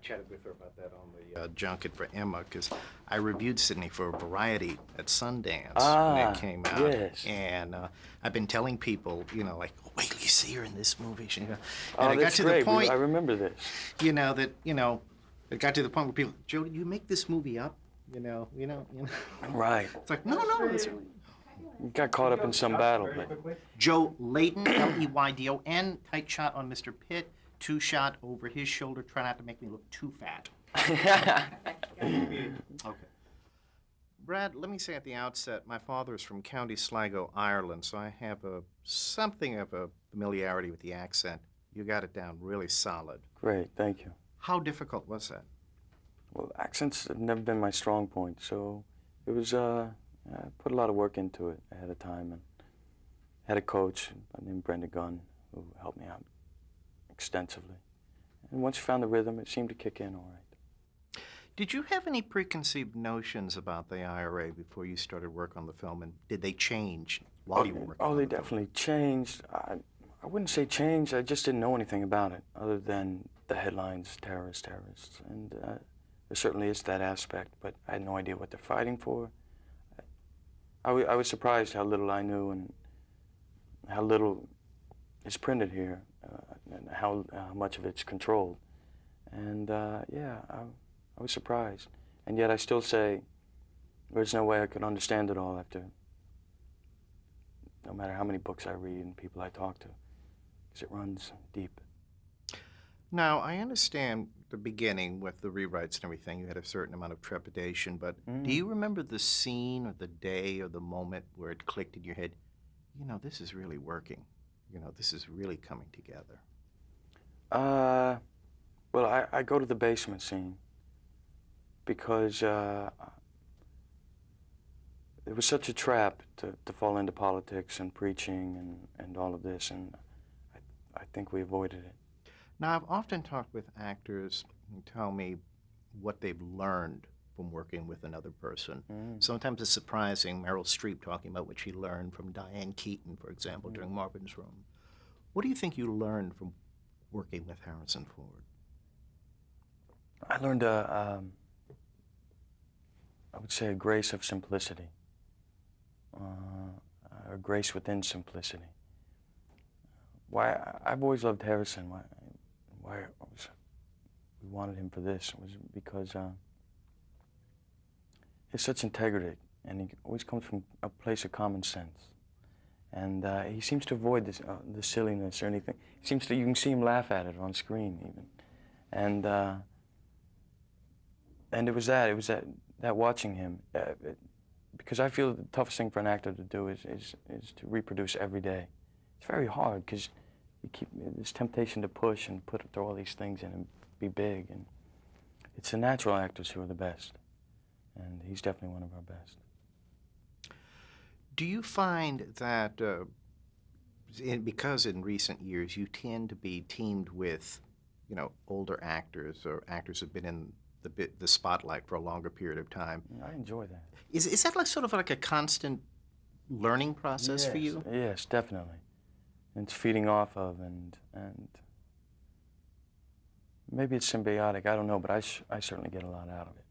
chatted with her about that on the junket for Emma, because I reviewed Sydney for Variety at Sundance when it came out. Yes. And I've been telling people, like, oh, wait till you see her in this movie. And Oh, I got that's to great. the point, I remember this. it got to the point where people, Joe, did you make this movie up? Right. It's like, no. It's, You got caught up in some battle. But... Joe Leydon, Leydon, tight shot on Mr. Pitt, 2-shot over his shoulder. Try not to make me look too fat. Okay. Brad, let me say at the outset, my father is from County Sligo, Ireland, so I have something of a familiarity with the accent. You got it down really solid. Great, thank you. How difficult was that? Well, accents have never been my strong point, so it was, I put a lot of work into it ahead of time, and had a coach named Brenda Gunn who helped me out extensively. And once you found the rhythm, it seemed to kick in all right. Did you have any preconceived notions about the IRA before you started work on the film, and did they change while you were working on the film? Oh, they definitely changed. I wouldn't say changed, I just didn't know anything about it, other than the headlines, terrorists, and there certainly is that aspect, but I had no idea what they're fighting for. I was surprised how little I knew and how little is printed here, and how much of it's controlled. And yeah, I was surprised. And yet I still say there's no way I could understand it all after, no matter how many books I read and people I talk to, because it runs deep. Now, I understand the beginning with the rewrites and everything. You had a certain amount of trepidation, but do you remember the scene or the day or the moment where it clicked in your head, this is really working? This is really coming together? Well, I go to the basement scene because it was such a trap to fall into politics and preaching and all of this, and I think we avoided it. Now, I've often talked with actors who tell me what they've learned from working with another person. Sometimes it's surprising, Meryl Streep talking about what she learned from Diane Keaton, for example, during Marvin's Room. What do you think you learned from working with Harrison Ford? I learned I would say a grace of simplicity, a grace within simplicity. Why I've always loved Harrison. Why we wanted him for this was because he has such integrity, and he always comes from a place of common sense. And he seems to avoid this, the silliness or anything. You can see him laugh at it on screen even. And it was that watching him, because I feel the toughest thing for an actor to do is to reproduce every day. It's very hard because you keep this temptation to push and throw all these things in and be big, and it's the natural actors who are the best, and he's definitely one of our best. Do you find that, because in recent years you tend to be teamed with, older actors or actors who've been in the spotlight for a longer period of time? I enjoy that. Is that sort of like a constant learning process for you? Yes, definitely. And it's feeding off of, and maybe it's symbiotic, I don't know, but I certainly get a lot out of it.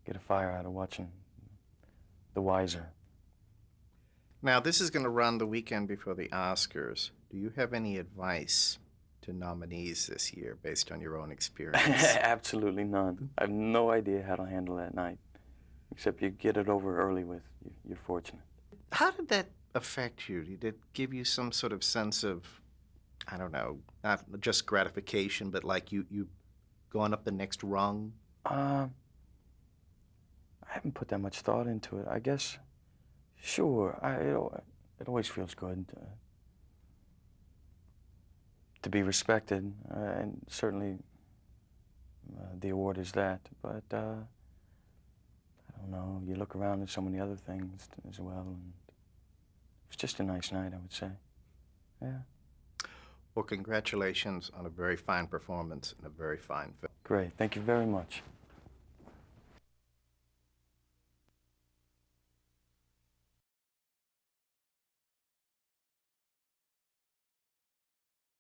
Get a fire out of watching The Wiser. Now, this is going to run the weekend before the Oscars. Do you have any advice to nominees this year based on your own experience? Absolutely none. I have no idea how to handle that night, except you get it over early with, you're fortunate. How did that affect you? Did it give you some sort of sense of, I don't know, not just gratification, but like you going up the next rung? I haven't put that much thought into it. I guess, sure, it always feels good to be respected, and certainly the award is that, but I don't know, you look around, there's so many other things as well, and it's just a nice night, I would say. Yeah. Well, congratulations on a very fine performance and a very fine film. Great. Thank you very much.